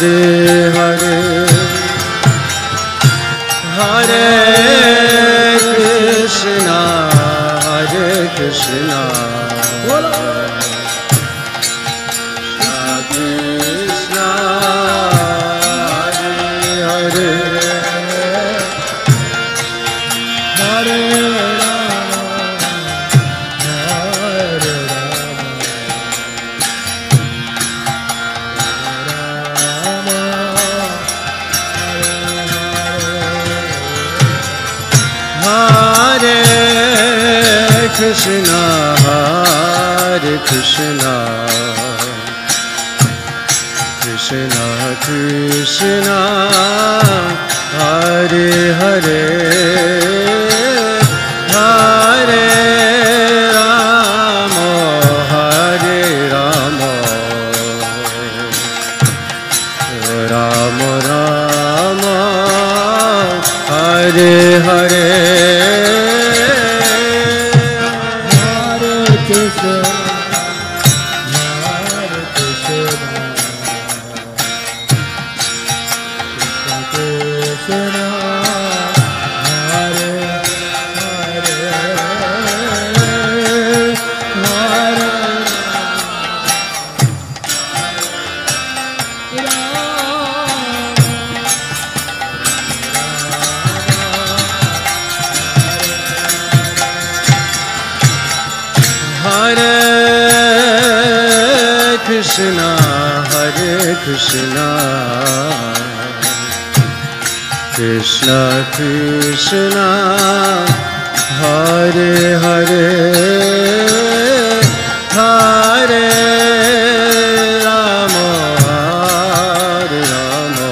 Hare Hare Krishna Krishna Krishna Hare Hare Krishna Hare Krishna Krishna Krishna Hare Hare Hare Rama Hare Rama Rama Rama Hare Hare Krishna Hare Krishna Krishna Krishna Hare Hare Hare Rama Hare Rama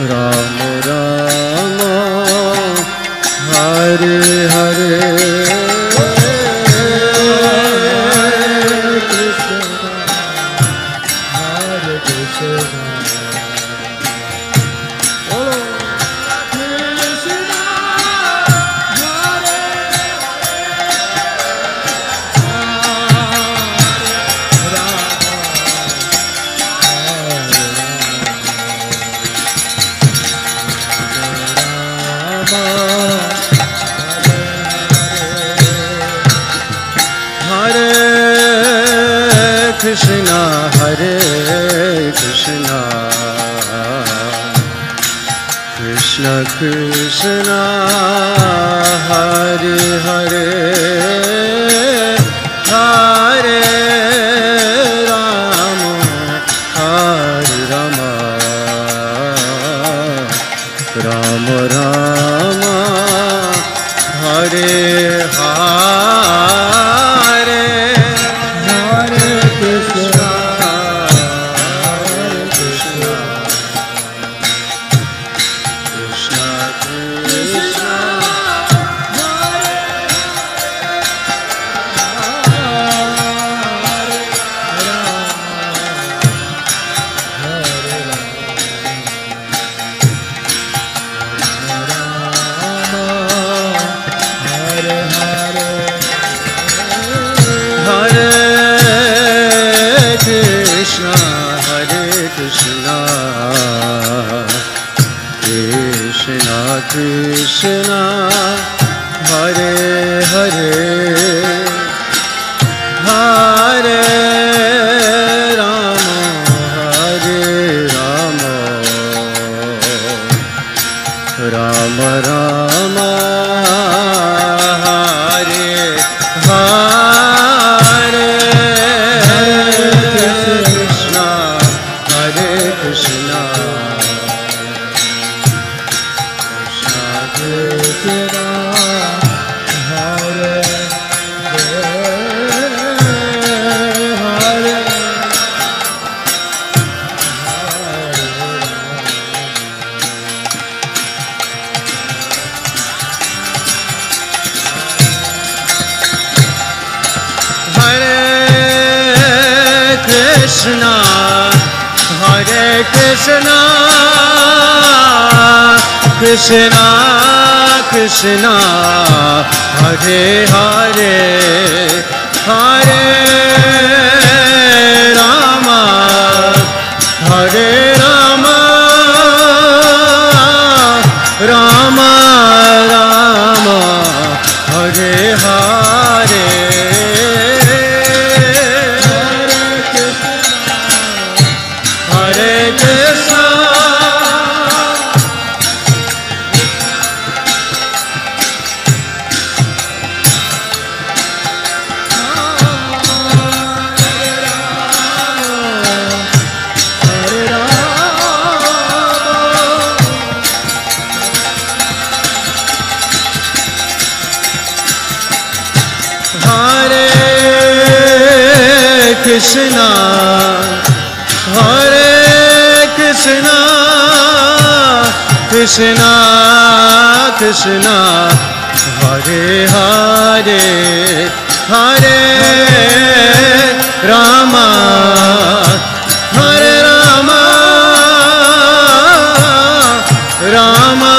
Rama Rama Hare Hare Krishna Hare Krishna Krishna Krishna Hare Hare Hare Rama Hare Rama Rama Rama Hare Hare Krishna Hare Hare Hare Rama Hare Rama Rama Rama Hare Hare Krishna Hare Krishna Krishna Hare Krishna Krishna Krishna Hare Hare Hare Rama Krishna, Hare Krishna, Krishna Krishna, Hare Hare, Hare Rama, Hare Rama, Rama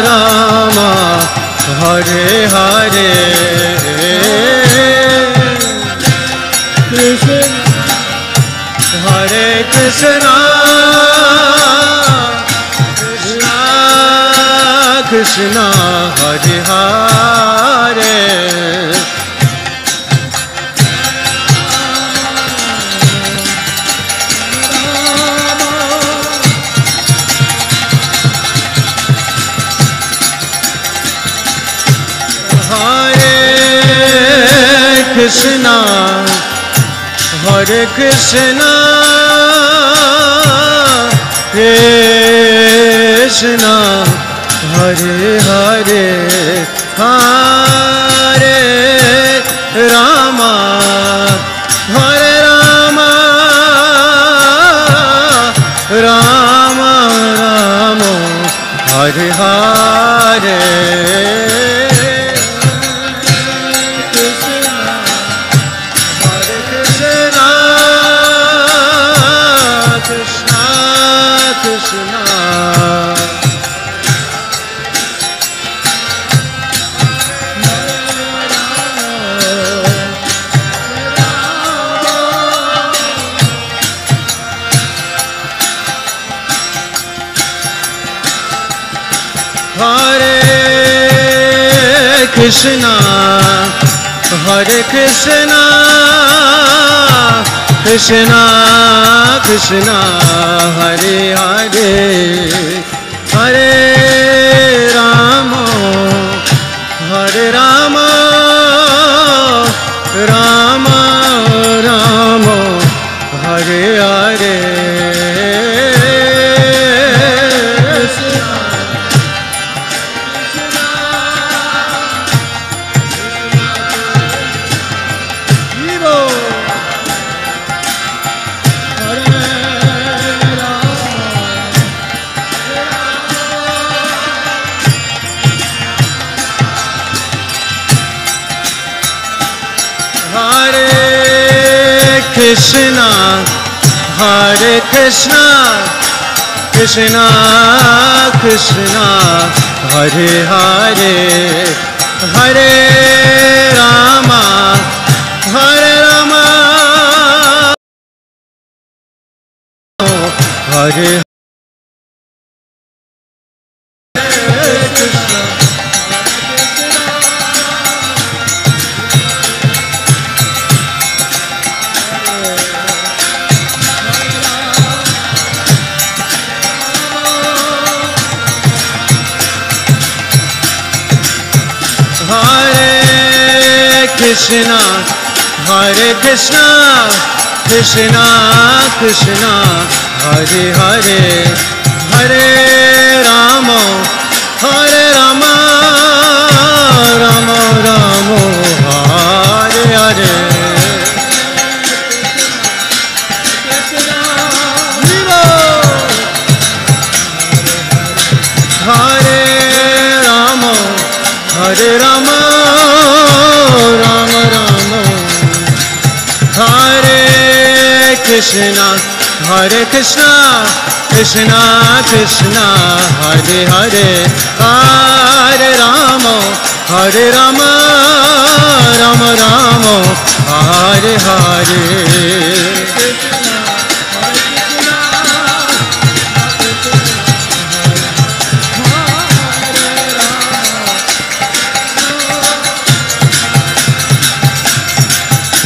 Rama, Hare Hare. Hare Krishna, Krishna Krishna, Hare Hare. Hare Krishna, Hare Krishna, Krishna Hare Hare, Hare Rama, Hare Rama, Rama Rama, Hare Hare. Krishna, Hare Krishna, Krishna Krishna, Hare Hare, Hare Rama, Hare Rama, Rama Rama, Hare Hare. Krishna, Hare Krishna, Krishna Krishna, Hare Hare, Hare Rama, Hare Rama, Hare Krishna, Hare Krishna, Krishna Krishna, Hare Hare, Hare Rama, Hare Rama, Rama Rama, Hare Hare. Hare Rama, Hare Rama, Rama Rama, Hare Krishna, Hare Krishna, Krishna Krishna, Hare Hare, Hare Rama, Hare Rama, Rama Rama, Hare Hare.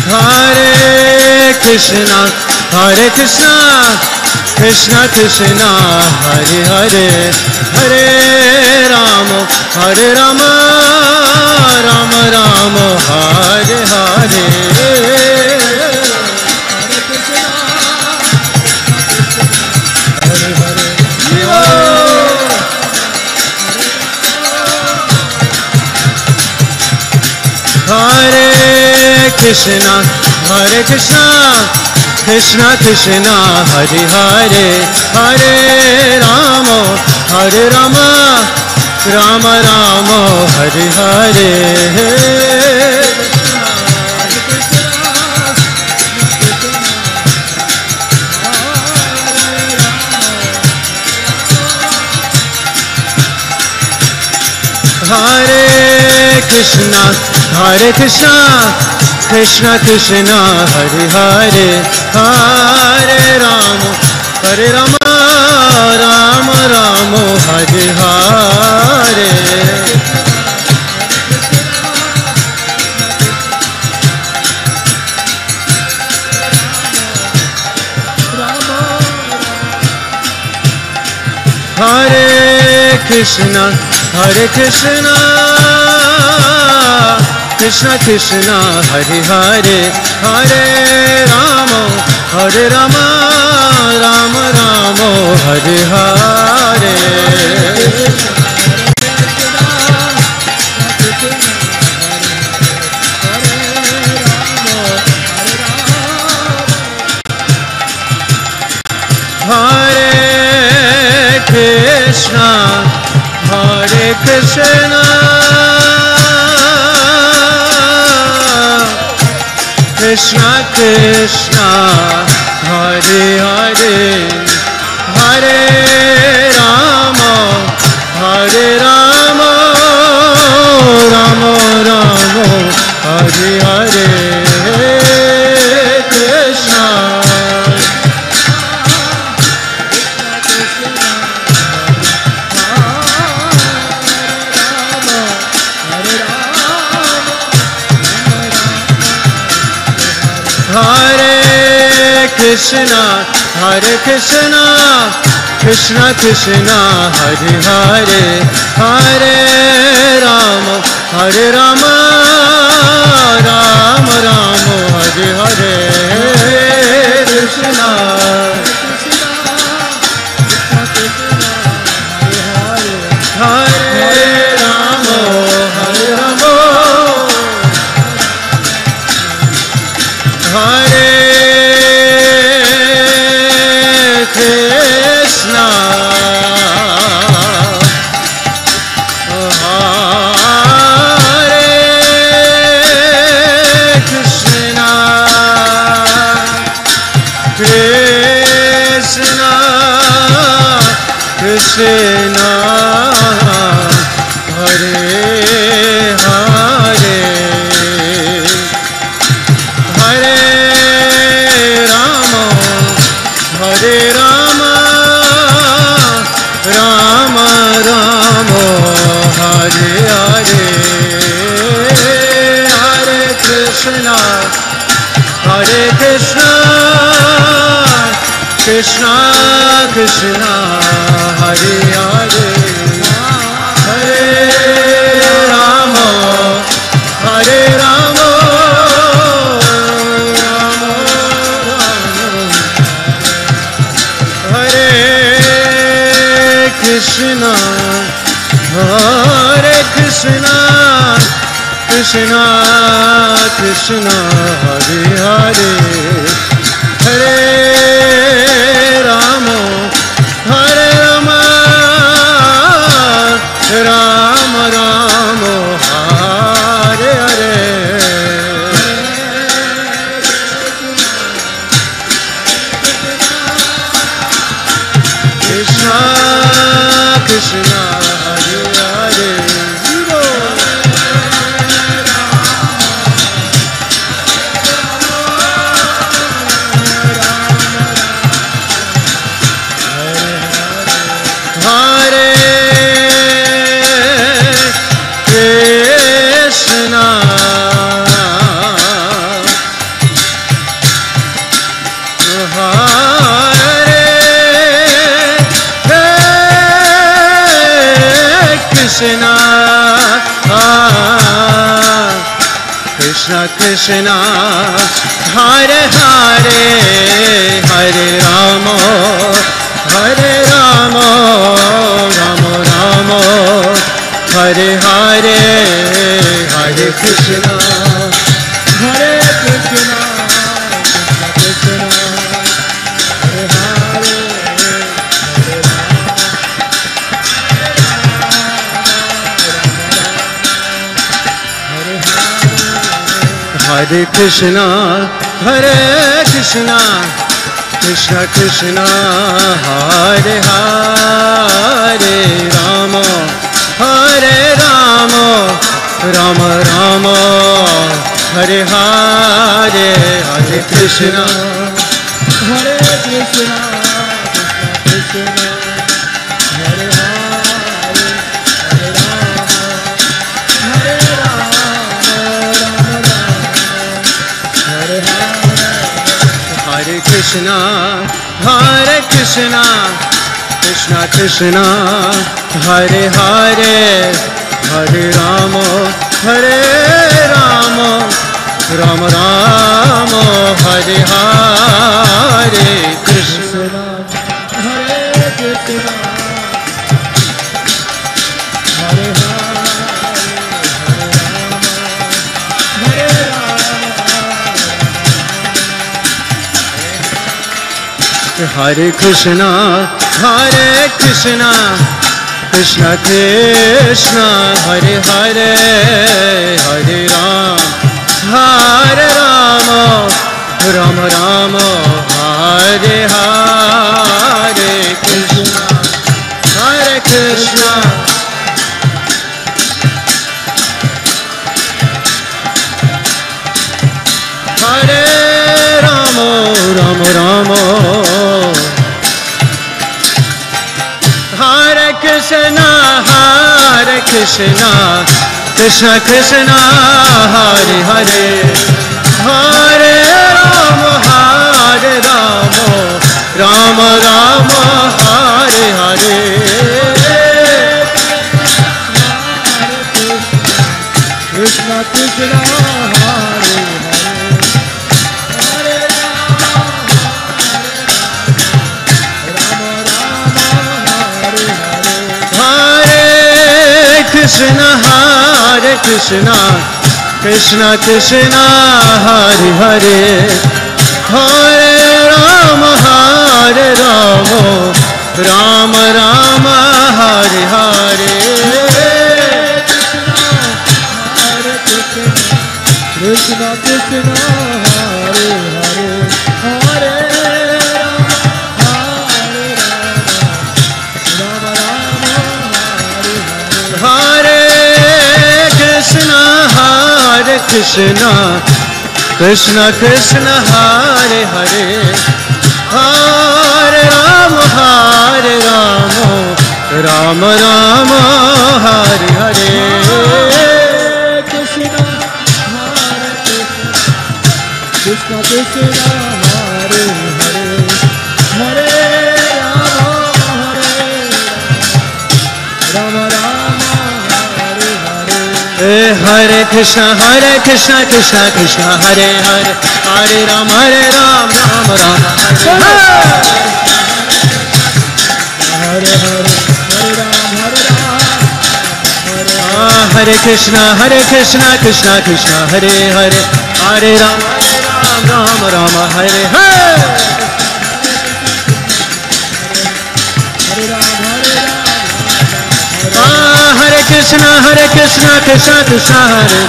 Hare Krishna, Hare Krishna, Krishna Krishna, Hare Hare, Hare Rama, Hare Rama, Rama Rama, Hare Hare. Krishna, Hare Krishna, Krishna Krishna, Hare Hare, Hare Rama, Hare Rama, Rama Rama, Hare Hare. Hare Krishna, Hare Krishna, Krishna Krishna, Hare Hare, Hare Rama, Hare Rama, Rama Rama, Hare Hare. Hare Krishna, Hare Krishna, Krishna Krishna, Hare Hare, Hare Rama, Hare Rama, Rama Rama, Hare Hare. Hare Krishna, Hare Krishna, Krishna Krishna, Hare Hare, Hare Rama, Hare Rama, Rama Rama, Hare Hare. Krishna Krishna, Hare Krishna, Krishna Krishna, Hare Hare, Hare Rama, Hare Rama, Rama Rama, Hare Hare. Krishna Hare Rama, Hare Rama, Hare Krishna, Hare Krishna, Krishna Krishna, Hare Hare, Hare Rama, Hare Rama, Rama Rama, Hare Hare. Hare Krishna, Hare Krishna, Krishna Krishna, Hare Hare, Hare Rama, Hare Rama, Rama Rama, Hare Krishna, Hare Krishna, Krishna Krishna, Hare Hare, Hare Rama, Hare Rama, Rama Rama, Hare Hare. Krishna Krishna, Hare Hare. Hare Krishna, Krishna, Krishna Krishna, Hare Hare, Hare Rama, Hare Rama, Rama Rama, Hare Hare, Hare Krishna, Hare Hare Krishna, Hare Krishna, Krishna Krishna, Hare Hare, Rama, Hare Rama, Rama Rama, Hare Hare, Hare Krishna, Hare Krishna, Krishna Krishna, Hare Hare, Hare Rama, Hare Rama, Rama Rama, Hare Hare. Hare Krishna, Hare Krishna, Krishna Krishna, Hare Hare, Hare Rama, Hare Rama, Rama Rama, Hare Hare. Krishna, Hare Krishna, Hare Hare, Hare Rama, Hare Krishna, Hare Krishna, Krishna Krishna, Hare Hare, Hare Rama, Hare Rama, Rama Rama, Hare Hare. Krishna, Hare Krishna, Hare Rama, Rama Rama, Hare Krishna, Hare Krishna, Krishna Krishna, Hare Hare, Hare Rama, Hare Rama, Rama Rama, Hare Hare. Krishna Krishna, Hare Hare, Hare Rama, Rama Rama, Hare Hare. Hare Krishna, Hare Krishna, Krishna Krishna, Hare Hare, Hare Rama, Hare Rama, Rama Rama, Hare Hare. Krishna Krishna, Hare Hare, Hare Rama, Hare Rama, Rama Rama, Hare Hare. Hare Krishna, Hare Krishna, Krishna Krishna, Hare Hare, Hare Rama, Hare Rama, Rama Rama, Hare Hare. Krishna, Hare Krishna, Krishna Krishna, Hare Hare, Hare Rama, Hare Rama, Rama Rama, Hare Hare. Hare Krishna, Krishna Krishna, Hare Hare, Hare Rama, Rama Rama, Hare Hare. Hare Hare, Hare Rama, Hare Krishna, Krishna Krishna, Hare Hare,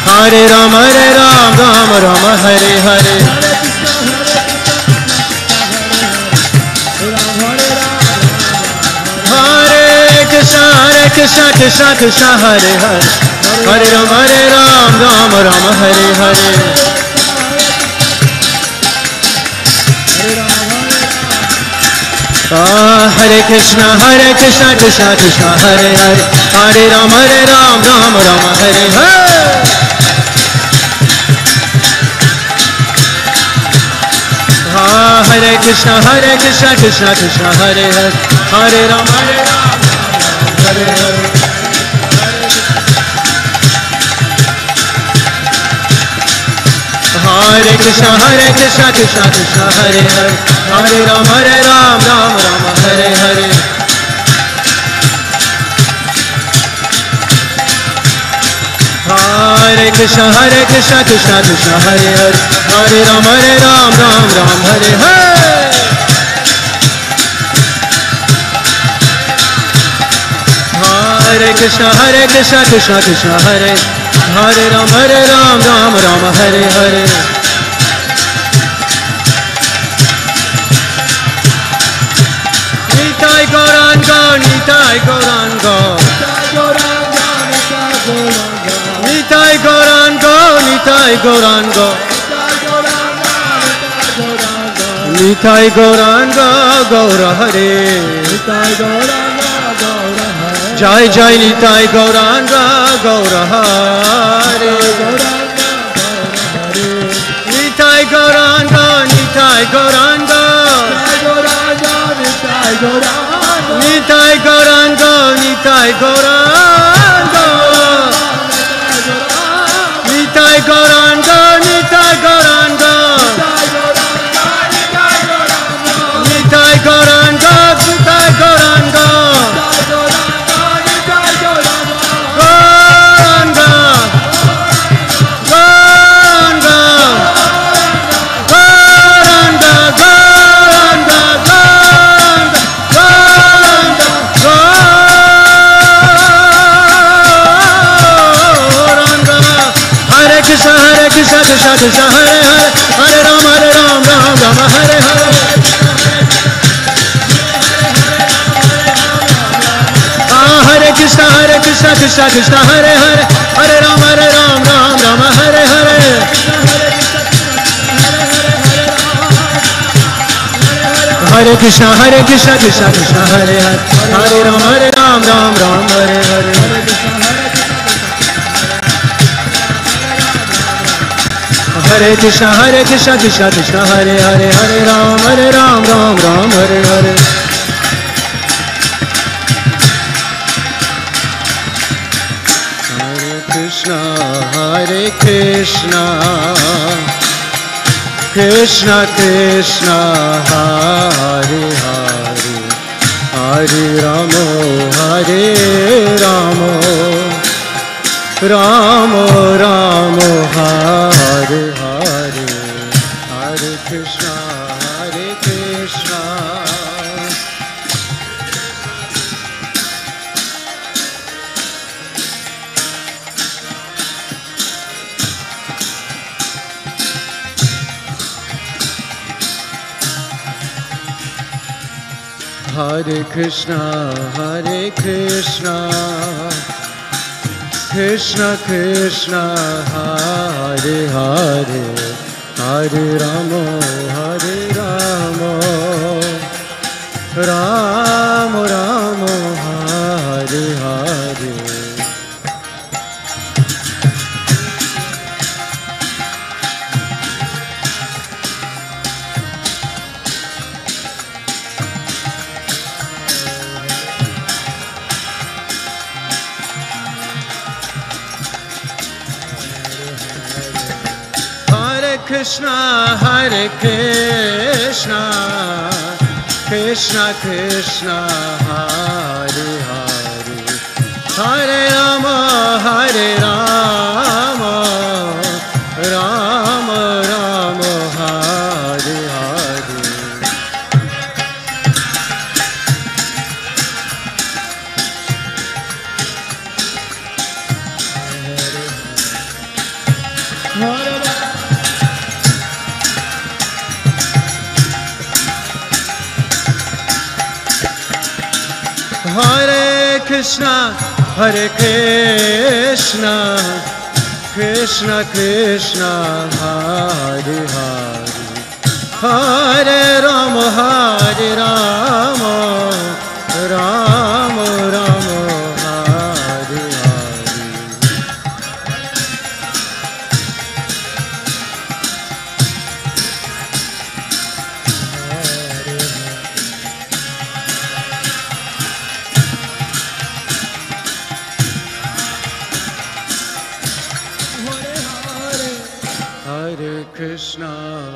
Hare Rama, Rama Rama, Hare Hare. Hare Krishna, Krishna Krishna, Hare Rama, Rama Rama, Hare Hare. Hare Krishna, Krishna, Hare Hare, Hare Rama, Rama Rama, Hare Hare. Hare Krishna, Krishna, Hare Hare, Hare Rama, Rama Rama, Hare Hare. Hare Krishna, Krishna, Hare Hare, Hare Rama, Hare Hare. Hare Krishna, Krishna, Hare Hare, Hare Rama, Rama Rama, Hare Hare. Hare Krishna, Krishna, Hare Hare, Hare Rama, Rama Hare Hare. Hare Krishna, Krishna, Hare Hare Ram, Ram Ram, Hare Hare. Nitai Gauranga, Nitai Gauranga, Nitai Gauranga, Nitai Gauranga, Nitai Gauranga, Gaura Hare. Jai Jai Nitai Gauranga, Gaura Hare. Nitai Gauranga, Nitai Gauranga, Nitai Gauranga, Nitai Gauranga, Nitai Gauranga, Nitai Gauranga, Nitai Gauranga, Nitai Gauranga, Krishna Krishna Krishna Hare Hare Hare Ram Ram Ram Hare Hare. Hare Krishna Krishna Krishna Hare Hare Hare Ram Ram Hare Hare. Hare Krishna Krishna Krishna Hare Hare Hare Ram Ram Hare Hare. Hare Krishna Krishna Krishna Hare Hare Hare Ram Ram Hare Hare. Hare Krishna Krishna Krishna Hare Hare Hare Ramo Ramo Ramo Hare Hare. Hare Krishna Hare Krishna Krishna Krishna Hare Hare Hare Ramo Ramo Ramo Hare Hare. Krishna Krishna Krishna Hare Hare Hare Rama Rama Rama Hare Hare. Hare Krishna Krishna Krishna Hare Hare Hare Rama Rama Rama Hare Hare.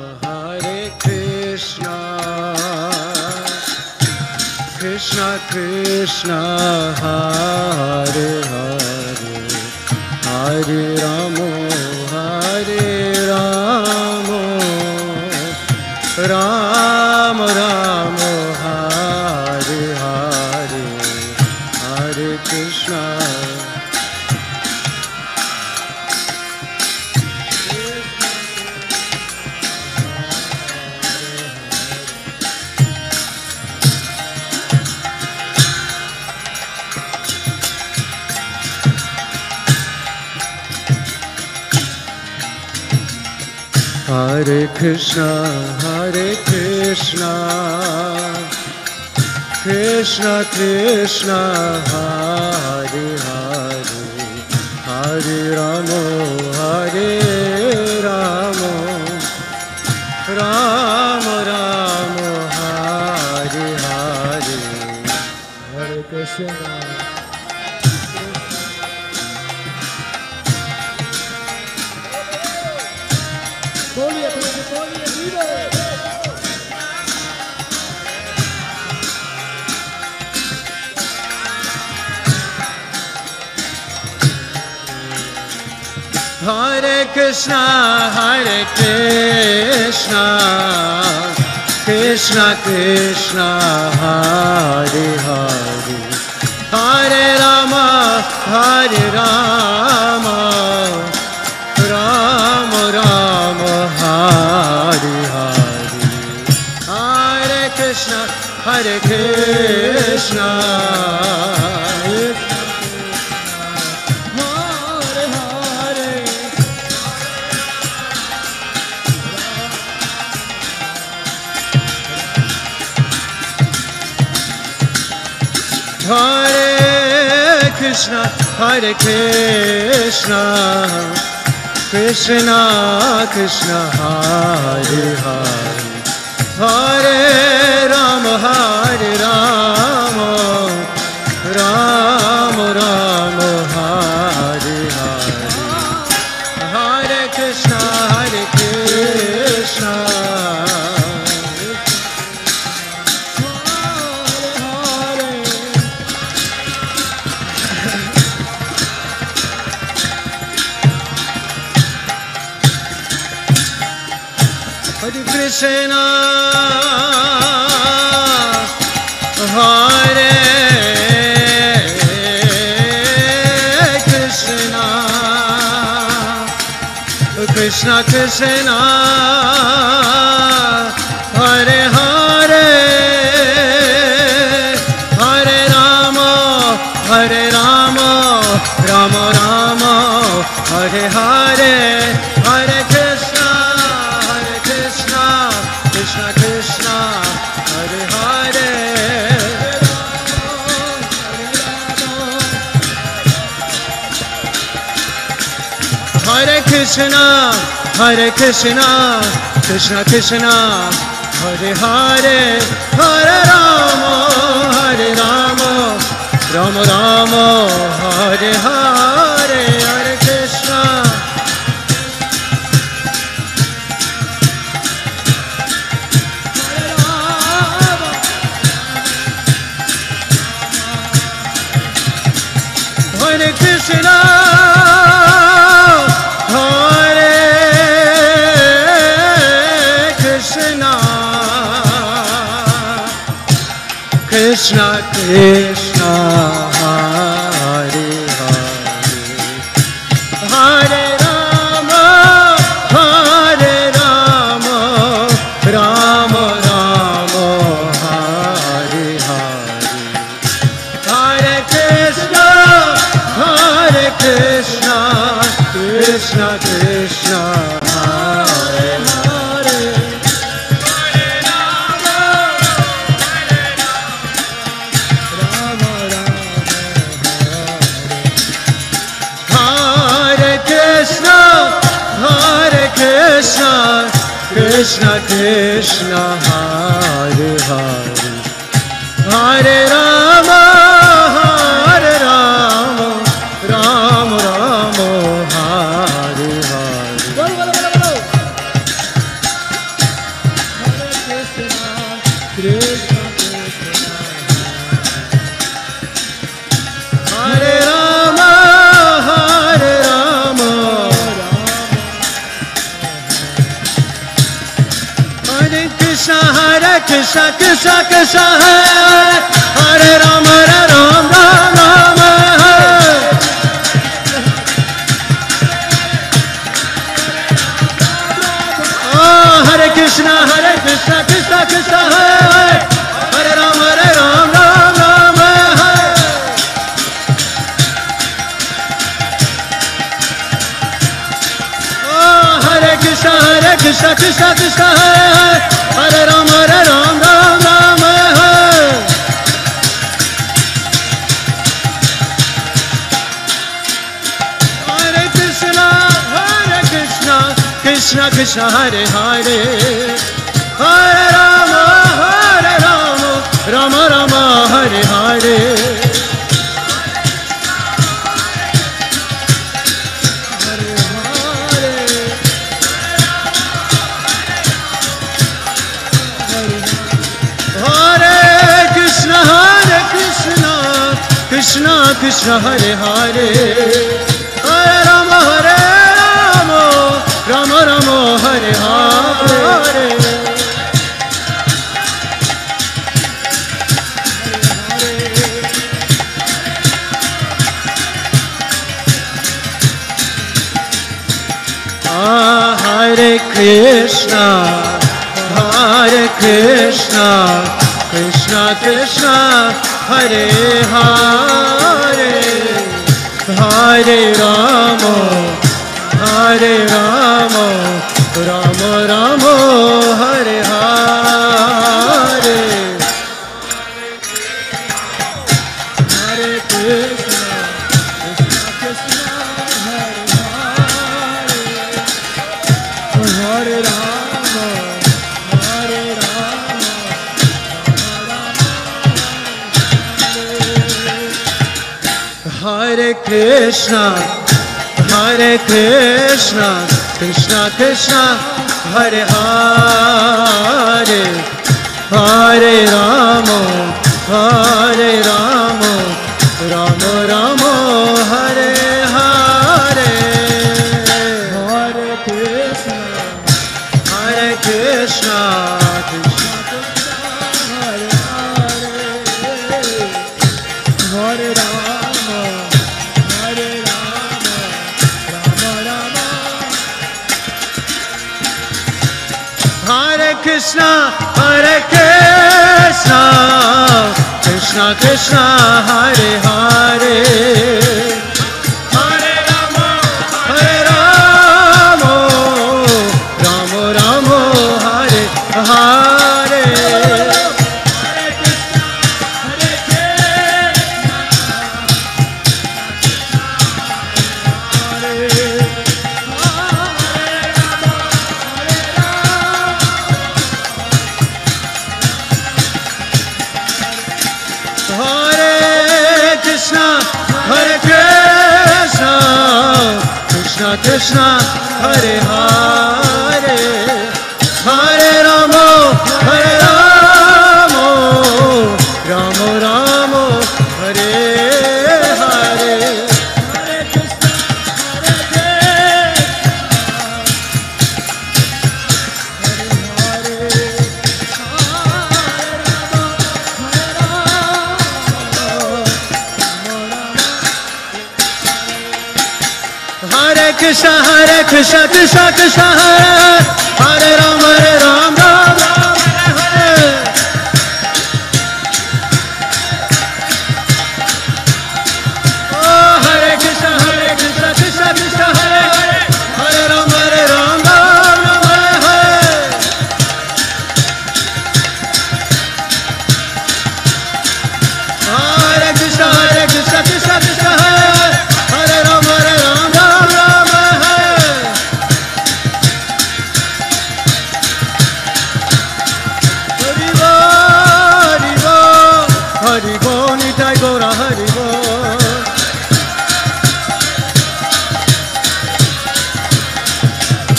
Hare Krishna Krishna Krishna Hare Hare Hare Ramo Rama Rama Hare Hare. Hare Krishna Hare Krishna, Krishna Krishna, Hare Hare, Hare Rama, Rama Rama, Hare Hare. Hare Krishna. बोलिए बोलिए Hare Krishna, Krishna Krishna, Hare Hare, Hare Rama, Rama Rama, Hare Hare, Hare Krishna, Hare Krishna, Hare Krishna, Hare Krishna, Krishna Krishna, Hare Hare, Hare Rama, Rama Rama, Hare Hare, Hare Krishna, Hare Krishna, Hare Krishna, Hare Krishna, Krishna Krishna, Hare Hare, Hare Rama, Rama Rama, Hare Hare, Hare Krishna, Krishna Krishna, Hare Hare, Hare Krishna, Krishna Krishna, Hare Hare, Hare Rama, Rama Rama, Hare Hare, Hare Krishna. Hare Krishna, Hare Krishna, Krishna Krishna, Hare Hare, Hare Rama, Rama Rama, Hare Hare, Hare Krishna, Krishna Krishna, Hare Hare, Hare Rama, Rama Rama, Hare Krishna, Krishna Krishna, Hare Hare, Hare Rama, Rama Rama, Hare Hare. Hare Rama, Hare Krishna, Krishna Krishna, Hare Rama, Rama Rama, Hare Krishna, Krishna Krishna, Hare Rama, Rama Rama, Hare Krishna, Krishna Krishna Krishna Hare Hare Ram Ram Ram Hare Krishna Krishna Hare Hare Hare Rama Rama Rama Hare Hare Krishna Krishna Hare Hare Hare Rama Rama Rama Hare Hare Hare Krishna Krishna Krishna Hare Hare Hare Rama Rama Rama Hare Hare Hare Krishna Krishna Hare Hare Hare Rama Hare Krishna Krishna Krishna Hare Hare Hare Rama Rama Rama Hare Hare Hare Krishna Krishna Krishna Hare Hare Hare Rama Hare Krishna Krishna Krishna Hare Hare Hare Rama Rama Rama Hare Hare Krishna Hare Hare Hare Rama Rama Rama Hare Hare Hare Krishna Hare Krishna Krishna Krishna Hare Ram Ram Hare Oh Hare Krishna Krishna Krishna Hare Ram Ram Hare Hare Krishna Krishna Krishna Hare Ram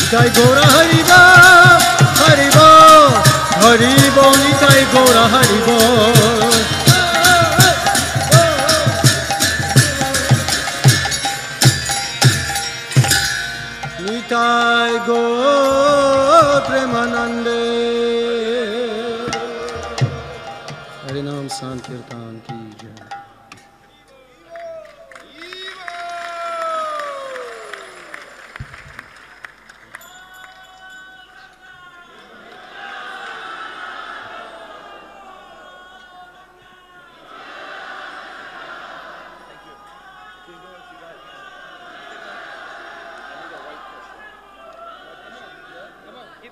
Nitai Gora Haribo, Haribo, Haribo, Nitai Gora Haribo. Nitai Gora Premanande. Harinam Sankirtan ki jai.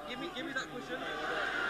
Give give me that cushion.